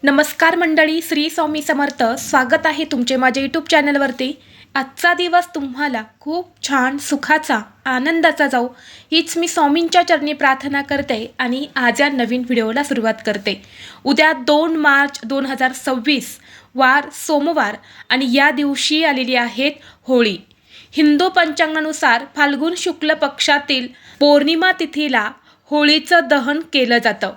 नमस्कार मंडळी, श्री स्वामी समर्थ. स्वागत आहे तुमचे माझ्या यूट्यूब चॅनलवरती. आजचा दिवस तुम्हाला खूप छान सुखाचा आनंदाचा जाऊ हीच मी स्वामींच्या चरणी प्रार्थना करते आणि आज या नवीन व्हिडिओला सुरुवात करते. उद्या 2 मार्च 2026 वार सोमवार आणि या दिवशी आलेली आहेत होळी. हिंदू पंचांगानुसार फाल्गुन शुक्ल पक्षातील पौर्णिमा तिथीला होळीचं दहन केलं जातं.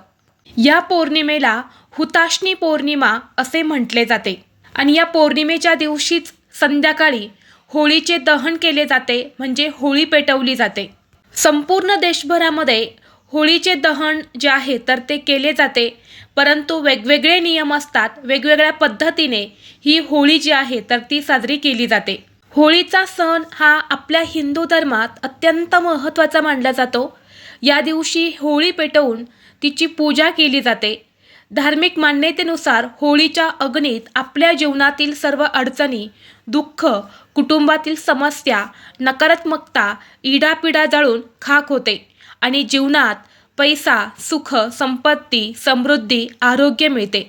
या पौर्णिमेला हुताशनी पौर्णिमा असे म्हटले जाते आणि या पौर्णिमेच्या दिवशीच संध्याकाळी होळीचे दहन केले जाते, म्हणजे होळी पेटवली जाते. संपूर्ण देशभरामध्ये होळीचे दहन जे आहे तर ते केले जाते, परंतु वेगवेगळे नियम असतात. वेगवेगळ्या पद्धतीने ही होळी जी आहे तर ती साजरी केली जाते. होळीचा सण हा आपल्या हिंदू धर्मात अत्यंत महत्त्वाचा मानला जातो. या दिवशी होळी पेटवून तिची पूजा केली जाते. धार्मिक मान्यतेनुसार होळीच्या अग्नीत आपल्या जीवनातील सर्व अडचणी, दुःख, कुटुंबातील समस्या, नकारात्मकता, इडापिडा जळून खाक होते आणि जीवनात पैसा, सुख, संपत्ती, समृद्धी, आरोग्य मिळते.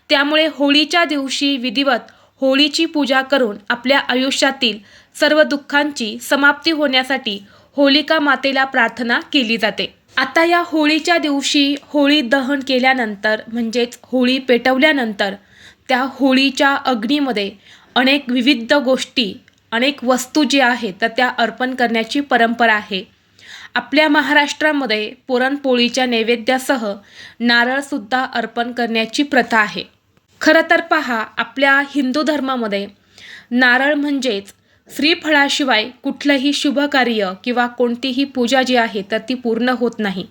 त्यामुळे होळीच्या दिवशी विधिवत होळीची पूजा करून आपल्या आयुष्यातील सर्व दुःखांची समाप्ती होण्यासाठी होलिका मातेला प्रार्थना केली जाते. आता या होळीच्या दिवशी होळी दहन केल्यानंतर म्हणजेच होळी पेटवल्यानंतर त्या होळीच्या अग्नीमध्ये अनेक विविध गोष्टी, अनेक वस्तू जी आहेत तर त्या अर्पण करण्याची परंपरा आहे. आपल्या महाराष्ट्रामध्ये पुरणपोळीच्या नैवेद्यासह नारळसुद्धा अर्पण करण्याची प्रथा आहे. खरं तर पहा, आपल्या हिंदू धर्मामध्ये नारळ म्हणजेच श्रीफळाशिवाय कुठलंही शुभ कार्य किंवा कोणतीही पूजा जी आहे तर ती पूर्ण होत नाही.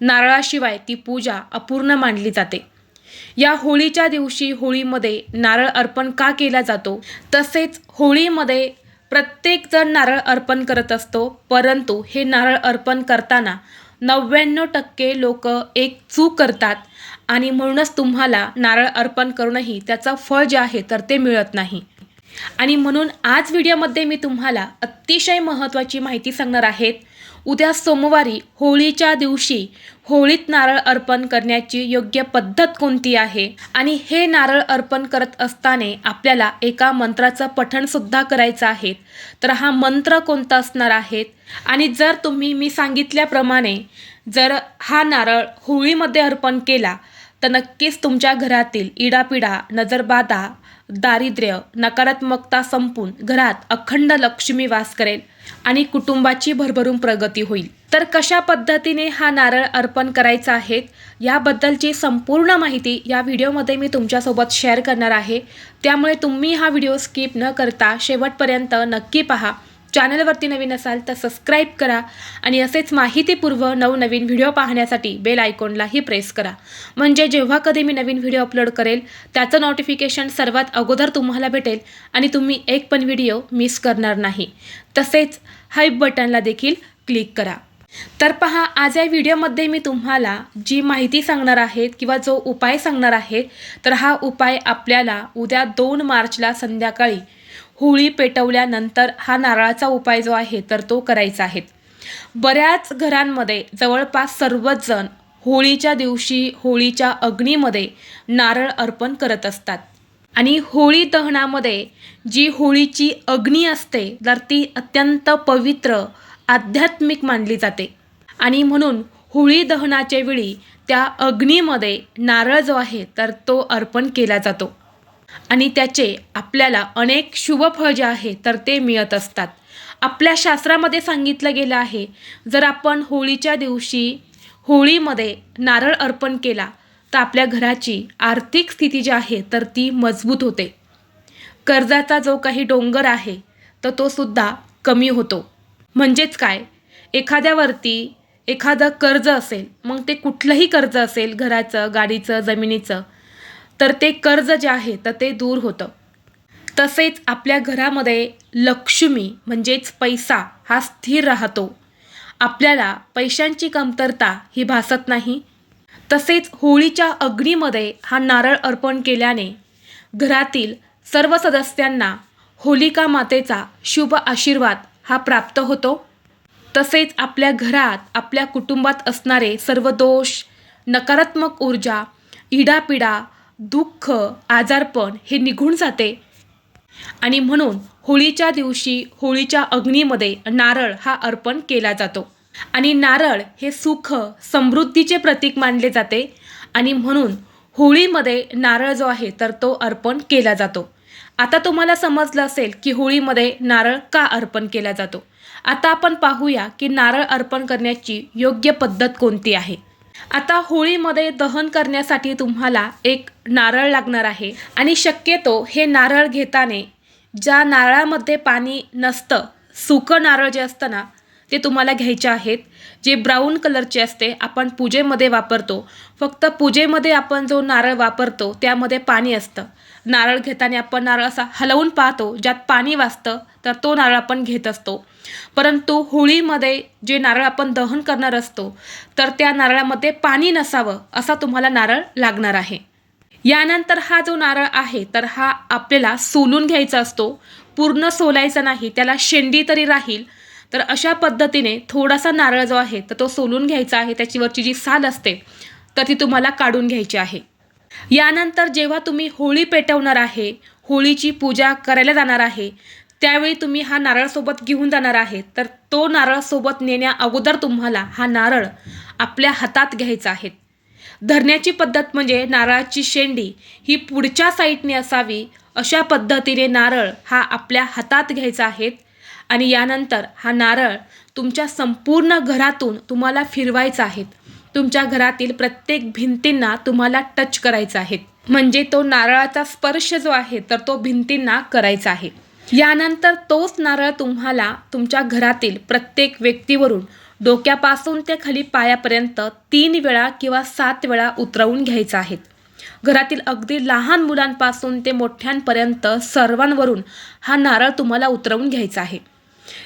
नारळाशिवाय ती पूजा अपूर्ण मानली जाते. या होळीच्या दिवशी होळीमध्ये नारळ अर्पण का केला जातो? तसेच होळीमध्ये प्रत्येकजण नारळ अर्पण करत असतो, परंतु हे नारळ अर्पण करताना 99% लोक एक चूक करतात आणि म्हणूनच तुम्हाला नारळ अर्पण करूनही त्याचं फळ जे आहे तर ते मिळत नाही. आणि म्हणून आज व्हिडिओमध्ये मी तुम्हाला अतिशय महत्त्वाची माहिती सांगणार आहे. उद्या सोमवारी होळीच्या दिवशी होळीत नारळ अर्पण करण्याची योग्य पद्धत कोणती आहे आणि हे नारळ अर्पण करत असताना आपल्याला एका मंत्राचं पठणसुद्धा करायचं आहे. तर हा मंत्र कोणता असणार आहे आणि जर तुम्ही मी सांगितल्याप्रमाणे जर हा नारळ होळीमध्ये अर्पण केला तर नक्कीच तुमच्या घरातील इडापिडा, नजरबाधा, दारिद्र्य, नकारात्मकता संपून घरात अखंड लक्ष्मी वास करेल आणि कुटुंबाची भरभरून प्रगती होईल. तर कशा पद्धतीने हा नारळ अर्पण करायचा आहे याबद्दलची संपूर्ण माहिती या व्हिडिओमध्ये मी तुमच्यासोबत शेअर करणार आहे. त्यामुळे तुम्ही हा व्हिडिओ स्किप न करता शेवटपर्यंत नक्की पहा. चॅनलवरती नवीन असाल तर सबस्क्राईब करा आणि असेच माहितीपूर्व नवनवीन व्हिडिओ पाहण्यासाठी बेल आयकॉनलाही प्रेस करा, म्हणजे जेव्हा कधी मी नवीन व्हिडिओ अपलोड करेल त्याचं नोटिफिकेशन सर्वात अगोदर तुम्हाला भेटेल आणि तुम्ही एक पण व्हिडिओ मिस करणार नाही. तसेच हाईप बटनला देखील क्लिक करा. तर पहा, आज या व्हिडिओमध्ये मी तुम्हाला जी माहिती सांगणार आहे किंवा जो उपाय सांगणार आहे तर हा उपाय आपल्याला उद्या 2 मार्चला संध्याकाळी होळी पेटवल्यानंतर हा नारळाचा उपाय जो आहे तर तो करायचा आहे. बऱ्याच घरांमध्ये जवळपास सर्वच जण होळीच्या दिवशी होळीच्या अग्नीमध्ये नारळ अर्पण करत असतात आणि होळी दहनामध्ये जी होळीची अग्नी असते तर ती अत्यंत पवित्र, आध्यात्मिक मानली जाते आणि म्हणून होळी दहनाच्या वेळी त्या अग्नीमध्ये नारळ जो आहे तर तो अर्पण केला जातो आणि त्याचे आपल्याला अनेक शुभफळ जे आहे तर ते मिळत असतात. आपल्या शास्त्रामध्ये सांगितलं गेलं आहे, जर आपण होळीच्या दिवशी होळीमध्ये नारळ अर्पण केला तर आपल्या घराची आर्थिक स्थिती जी आहे तर ती मजबूत होते. कर्जाचा जो काही डोंगर आहे तर तो सुद्धा कमी होतो. म्हणजेच काय, एखाद्यावरती एखादं कर्ज असेल, मग ते कुठलंही कर्ज असेल, घराचं, गाडीचं, जमिनीचं, तर ते कर्ज जे आहे तर ते दूर होतं. तसेच आपल्या घरामध्ये लक्ष्मी म्हणजेच पैसा हा स्थिर राहतो. आपल्याला पैशांची कमतरता ही भासत नाही. तसेच होळीच्या अग्नीमध्ये हा नारळ अर्पण केल्याने घरातील सर्व सदस्यांना होलिका मातेचा शुभ आशीर्वाद हा प्राप्त होतो. तसेच आपल्या घरात, आपल्या कुटुंबात असणारे सर्व दोष, नकारात्मक ऊर्जा, इडापिडा, दुःख, आजारपण हे निघून जाते आणि म्हणून होळीच्या दिवशी होळीच्या अग्नीमध्ये नारळ हा अर्पण केला जातो आणि नारळ हे सुख समृद्धीचे प्रतीक मानले जाते आणि म्हणून होळीमध्ये नारळ जो आहे तर तो अर्पण केला जातो. आता तुम्हाला समजलं असेल की होळीमध्ये नारळ का अर्पण केला जातो. आता आपण पाहूया की नारळ अर्पण करण्याची योग्य पद्धत कोणती आहे. आता होळीमध्ये दहन करण्यासाठी तुम्हाला एक नारळ लागणार आहे आणि शक्यतो हे नारळ घेताना ज्या नारळामध्ये पाणी नसतं, सुकं नारळ जे असतं ना ते तुम्हाला घ्यायचे आहेत. जे ब्राऊन कलरचे असते आपण पूजेमध्ये वापरतो. फक्त पूजेमध्ये आपण जो नारळ वापरतो त्यामध्ये पाणी असतं. नारळ घेताना आपण नारळ असा हलवून पाहतो, ज्यात पाणी वाचतं तर तो नारळ आपण घेत असतो. परंतु होळीमध्ये जे नारळ आपण दहन करणार असतो तर त्या नारळामध्ये पाणी नसावं असा तुम्हाला नारळ लागणार आहे. यानंतर हा जो नारळ आहे तर हा आपल्याला सोलून घ्यायचा असतो. पूर्ण सोलायचा नाही, त्याला शेंडी तरी राहील. तर अशा पद्धतीने थोडासा नारळ जो आहे तर तो सोलून घ्यायचा आहे. त्याच्यावरची जी साल असते तर ती तुम्हाला काढून घ्यायची आहे. यानंतर जेव्हा तुम्ही होळी पेटवणार आहे, होळीची पूजा करायला जाणार आहे, त्यावेळी तुम्ही हा नारळ सोबत घेऊन जाणार आहे. तर तो नारळ सोबत नेण्या अगोदर तुम्हाला हा नारळ आपल्या हातात घ्यायचा आहे. धरण्याची पद्धत म्हणजे नारळाची शेंडी ही पुढच्या साईडने असावी अशा पद्धतीने नारळ हा आपल्या हातात घ्यायचा आहे आणि यानंतर हा नारळ तुमच्या संपूर्ण घरातून तुम्हाला फिरवायचा आहे. तुमच्या घरातील प्रत्येक भिंतींना तुम्हाला टच करायचा आहे. म्हणजे तो नारळाचा स्पर्श जो आहे तर तो भिंतींना करायचा आहे. यानंतर तोच नारळ तुम्हाला तुमच्या घरातील प्रत्येक व्यक्तीवरून डोक्यापासून ते खाली पायापर्यंत 3 वेळा किंवा 7 वेळा उतरवून घ्यायचा आहे. घरातील अगदी लहान मुलांपासून ते मोठ्यांपर्यंत सर्वांवरून हा नारळ तुम्हाला उतरवून घ्यायचा आहे.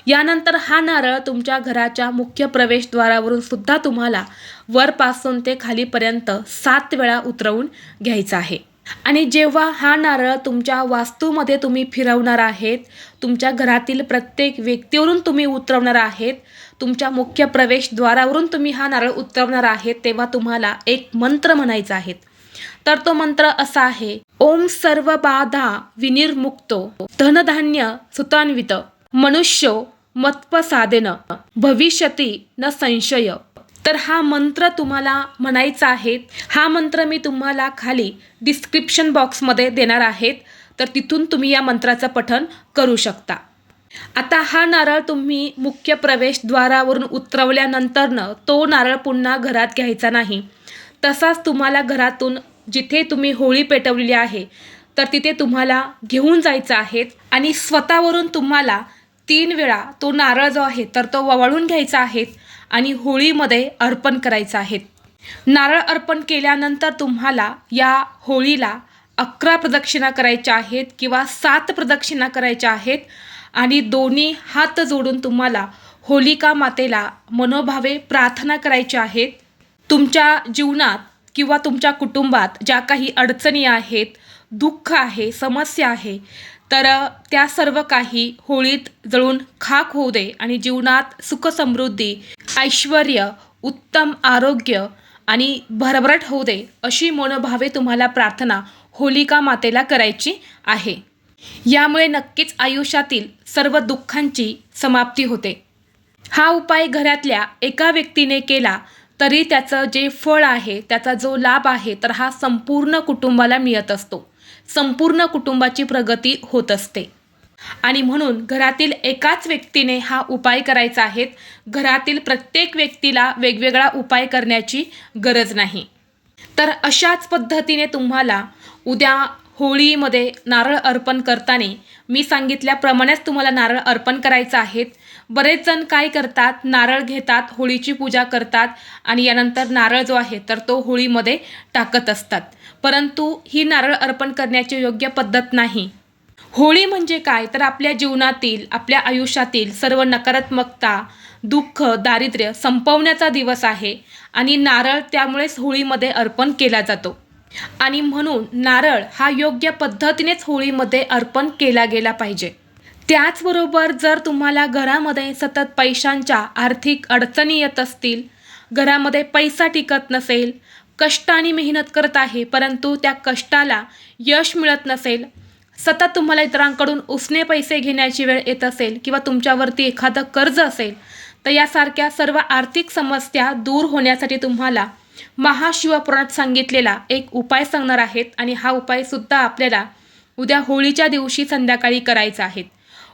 यानंतर हा नारळ तुमच्या घराच्या मुख्य प्रवेशद्वारावरून सुद्धा तुम्हाला वरपासून ते खालीपर्यंत 7 वेळा उतरवून घ्यायचा आहे. आणि जेव्हा हा नारळ तुमच्या वास्तूमध्ये तुम्ही फिरवणार आहेत, तुमच्या घरातील प्रत्येक व्यक्तीवरून तुम्ही उतरवणार आहेत, तुमच्या मुख्य प्रवेशद्वारावरून तुम्ही हा नारळ उतरवणार आहेत, तेव्हा तुम्हाला एक मंत्र म्हणायचा आहे. तर तो मंत्र असा आहे, ओम सर्व बाधा विनिर्मुक्तो धनधान्य सुतान्वित मनुष्यो मत्पसादेन भविष्यती न संशय. तर हा मंत्र तुम्हाला म्हणायचा आहे. हा मंत्र मी तुम्हाला खाली डिस्क्रिप्शन बॉक्समध्ये देणार आहेत, तर तिथून तुम्ही या मंत्राचं पठण करू शकता. आता हा नारळ तुम्ही मुख्य प्रवेशद्वारावरून उतरवल्यानंतरनं तो नारळ पुन्हा घरात घ्यायचा नाही. तसाच तुम्हाला घरातून जिथे तुम्ही होळी पेटवलेली आहे तर तिथे तुम्हाला घेऊन जायचं आहे आणि स्वतःवरून तुम्हाला 3 वेळा तो नारळ जो आहे तर तो ववाळून घ्यायचा आहे आणि होळीमध्ये अर्पण करायचं आहे. नारळ अर्पण केल्यानंतर तुम्हाला या होळीला 11 प्रदक्षिणा करायच्या आहेत किंवा 7 प्रदक्षिणा करायच्या आहेत आणि दोन्ही हात जोडून तुम्हाला होलिका मातेला मनोभावे प्रार्थना करायच्या आहेत. तुमच्या जीवनात किंवा तुमच्या कुटुंबात ज्या काही अडचणी आहेत, दुःख आहे, समस्या आहे, तर त्या सर्व काही होळीत जळून खाक होऊ दे आणि जीवनात सुख समृद्धी, ऐश्वर्य, उत्तम आरोग्य आणि भरभराट होऊ दे अशी मनोभावे तुम्हाला प्रार्थना होलिका मातेला करायची आहे. यामुळे नक्कीच आयुष्यातील सर्व दुःखांची समाप्ती होते. हा उपाय घरातल्या एका व्यक्तीने केला तरी त्याचं जे फळ आहे, त्याचा जो लाभ आहे तर हा संपूर्ण कुटुंबाला मिळत असतो. संपूर्ण कुटुंबाची प्रगती होत असते आणि म्हणून घरातील एकाच व्यक्तीने हा उपाय करायचा आहे. घरातील प्रत्येक व्यक्तीला वेगवेगळा उपाय करण्याची गरज नाही. तर अशाच पद्धतीने तुम्हाला उद्या होळीमध्ये नारळ अर्पण करताना मी सांगितल्याप्रमाणेच तुम्हाला नारळ अर्पण करायचं आहे. बरेच जण काय करतात, नारळ घेतात, होळीची पूजा करतात आणि यानंतर नारळ जो आहे तर तो होळीमध्ये टाकत असतात. परंतु ही नारळ अर्पण करण्याची योग्य पद्धत नाही. होळी म्हणजे काय तर आपल्या जीवनातील, आपल्या आयुष्यातील सर्व नकारात्मकता, दुःख, दारिद्र्य संपवण्याचा दिवस आहे आणि नारळ त्यामुळेच होळीमध्ये अर्पण केला जातो आणि म्हणून नारळ हा योग्य पद्धतीनेच होळीमध्ये अर्पण केला गेला पाहिजे. त्याचबरोबर जर तुम्हाला घरामध्ये सतत पैशांच्या आर्थिक अडचणी येत असतील, घरामध्ये पैसा टिकत नसेल, कष्ट आणि मेहनत करत आहे, परंतु त्या कष्टाला यश मिळत नसेल, सतत तुम्हाला इतरांकडून उसने पैसे घेण्याची वेळ येत असेल किंवा तुमच्यावरती एखादं कर्ज असेल, तर यासारख्या सर्व आर्थिक समस्या दूर होण्यासाठी तुम्हाला महाशिवपुराणात सांगितलेला एक उपाय सांगणार आहेत आणि हा उपायसुद्धा आपल्याला उद्या होळीच्या दिवशी संध्याकाळी करायचा आहे.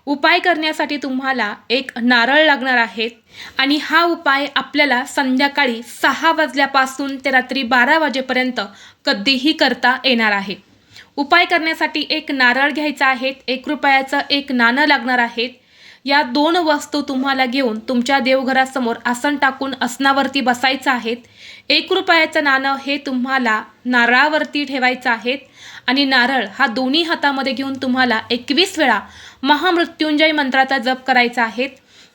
उपाय करण्यासाठी तुम्हाला एक नारळ लागणार आहेत आणि हा उपाय आपल्याला संध्याकाळी 6 वाजल्यापासून ते रात्री 12 वाजेपर्यंत कधीही करता येणार आहे. उपाय करण्यासाठी एक नारळ घ्यायचा आहे, 1 रुपयाचं एक नाणं लागणार आहे. या 2 वस्तू तुम्हाला घेऊन तुमच्या देवघरासमोर आसन टाकून आसनावरती बसायचं आहे. 1 रुपयाचं नाणं हे तुम्हाला नारळावरती ठेवायचं आहे आणि नारळ हा दोन्ही हातामध्ये घेऊन तुम्हाला 21 वेळा महामृत्युंजय मंत्राचा जप करायचा आहे.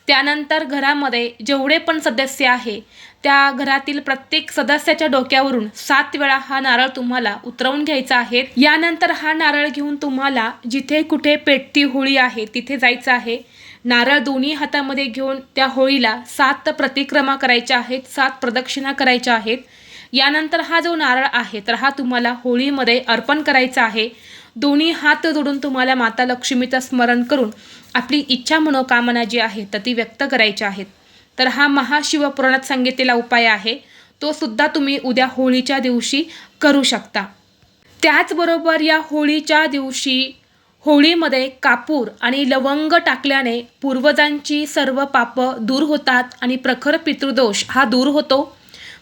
त्यानंतर घरामध्ये जेवढे पण सदस्य आहे त्या घरातील प्रत्येक सदस्याच्या डोक्यावरून 7 वेळा हा नारळ तुम्हाला उतरवून घ्यायचा आहे. यानंतर हा नारळ घेऊन तुम्हाला जिथे कुठे पेटती होळी आहे तिथे जायचं आहे. नारळ दोन्ही हातामध्ये घेऊन त्या होळीला 7 प्रतिक्रमा करायच्या आहेत, 7 प्रदक्षिणा करायच्या आहेत. यानंतर हा जो नारळ आहे तर हा तुम्हाला होळीमध्ये अर्पण करायचा आहे. दोन्ही हात जोडून तुम्हाला माता लक्ष्मीचं स्मरण करून आपली इच्छा मनोकामना जी आहे तर ती व्यक्त करायची आहेत. तर हा महाशिवपुराणात सांगितलेला उपाय आहे, तो सुद्धा तुम्ही उद्या होळीच्या दिवशी करू शकता. त्याचबरोबर या होळीच्या दिवशी होळीमध्ये कापूर आणि लवंग टाकल्याने पूर्वजांची सर्व पापं दूर होतात आणि प्रखर पितृदोष हा दूर होतो.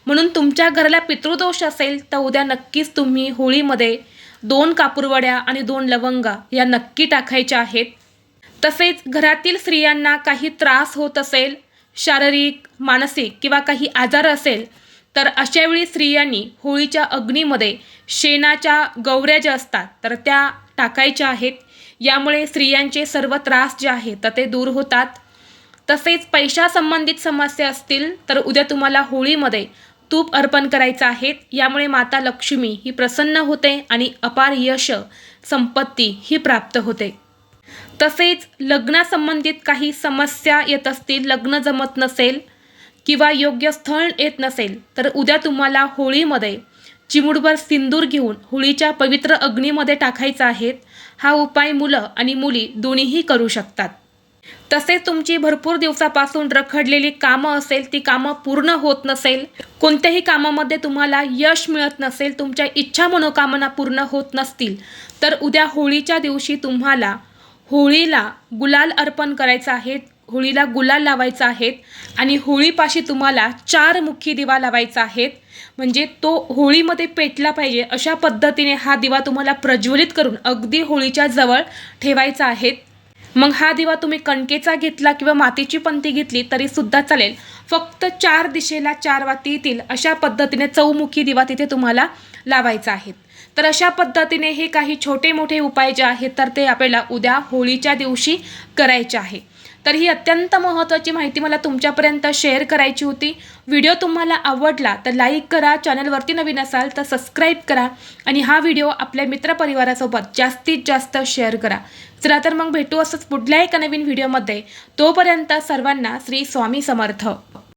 म्हणून तुमच्या घराला पितृदोष असेल तर उद्या नक्कीच तुम्ही होळीमध्ये 2 कापूरवड्या आणि 2 लवंगा या नक्की टाकायच्या आहेत. तसेच घरातील स्त्रियांना काही त्रास होत असेल, शारीरिक मानसिक किंवा काही आजार असेल तर अशावेळी स्त्रियांनी होळीच्या अग्नीमध्ये शेणाच्या गौऱ्या ज्या असतात तर त्या टाकायच्या आहेत. यामुळे स्त्रियांचे सर्व त्रास जे आहेत तर ते दूर होतात. तसेच पैशासंबंधित समस्या असतील तर उद्या तुम्हाला होळीमध्ये तूप अर्पण करायचं आहे. यामुळे माता लक्ष्मी ही प्रसन्न होते आणि अपार यश संपत्ती ही प्राप्त होते. तसेच लग्नासंबंधित काही समस्या येत असतील, लग्न जमत नसेल किंवा योग्य स्थळ येत नसेल तर उद्या तुम्हाला होळीमध्ये चिमूटभर सिंदूर घेऊन होळीच्या पवित्र अग्नीमध्ये टाकायचा आहे. हा उपाय मुलं आणि मुली दोन्हीही करू शकतात. तसेच तुमची भरपूर दिवसापासून रखडलेली कामं असेल, ती कामं पूर्ण होत नसेल, कोणत्याही कामामध्ये तुम्हाला यश मिळत नसेल, तुमच्या इच्छा मनोकामना पूर्ण होत नसतील तर उद्या होळीच्या दिवशी तुम्हाला होळीला गुलाल अर्पण करायचा आहे, होळीला गुलाल लावायचा आहे आणि होळीपाशी तुम्हाला 4 मुखी दिवा लावायचा आहे. म्हणजे तो होळीमध्ये पेटला पाहिजे अशा पद्धतीने हा दिवा तुम्हाला प्रज्वलित करून अगदी होळीच्या जवळ ठेवायचा आहे. मग हा दिवा तुम्ही कणकेचा घेतला किंवा मातीची पंती घेतली तरी सुद्धा चालेल. फक्त 4 दिशेला 4 वाती येतील अशा पद्धतीने चौमुखी दिवा तिथे तुम्हाला लावायचा आहे. तर अशा पद्धतीने हे काही छोटे मोठे उपाय जे आहेत तर ते आपल्याला उद्या होळीच्या दिवशी करायचे आहे. तर ही अत्यंत महत्त्वाची माहिती मला तुमच्यापर्यंत शेअर करायची होती. व्हिडिओ तुम्हाला आवडला तर लाईक करा, चॅनलवरती नवीन असाल तर सबस्क्राईब करा आणि हा व्हिडिओ आपल्या मित्रपरिवारासोबत जास्तीत जास्त शेअर करा. चला तर मग भेटू असंच पुढल्या एका नवीन व्हिडिओमध्ये. तोपर्यंत सर्वांना श्री स्वामी समर्थ.